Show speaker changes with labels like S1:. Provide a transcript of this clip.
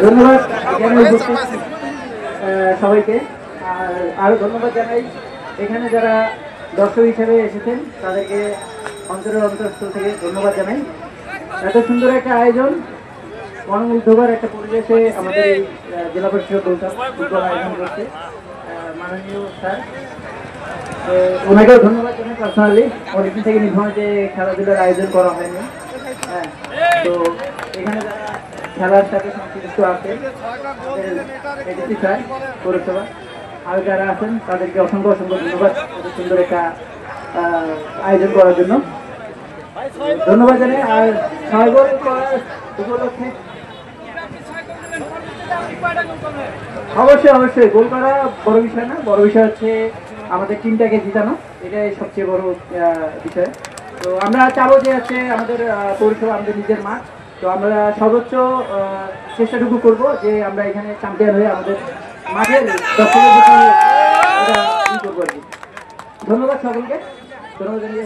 S1: ধন্যবাদ সবাইকে। আরো ধন্যবাদ জানাই এখানে যারা দর্শক হিসেবে এসেছেন, তাদেরকে অন্তরের অন্তঃস্থল থেকে ধন্যবাদ জানাই। এত সুন্দর একটা আয়োজন, মনোমুগ্ধকর একটা পরিবেশে আমাদের এই জেলা পরিষদ ফুটবল আয়োজন করছে মাননীয় স্যার। তো ওনাকেও ধন্যবাদ জানাই পার্সোনালি, অনেকদিন থেকে নির্ভর যে খেলাধুলার আয়োজন করা হয়নি। হ্যাঁ, তো এখানে যারা খেলার সাথে সংশ্লিষ্ট আছেন, এডিসি স্যার, পৌরসভা, আর যারা আছেন তাদেরকে অসংখ্য অসংখ্য ধন্যবাদ এত সুন্দর একটা আয়োজন করার জন্য। ধন্যবাদ জানাই। আর 6 গোল করার উপলক্ষে অবশ্যই অবশ্যই গোল করা বড় বিষয় না, বড় বিষয় হচ্ছে আমাদের টিমটাকে জিতানো, এটাই সবচেয়ে বড় বিষয়। তো আমরা চাবো যে হচ্ছে আমাদের পৌরসভা আমাদের নিজের মাঠ, তো আমরা সর্বোচ্চ চেষ্টাটুকু করব যে আমরা এখানে চ্যাম্পিয়ন হয়ে আমাদের মাঠের দর্শকের করবো আর কি। ধন্যবাদ সকলকে, ধন্যবাদ জানিয়ে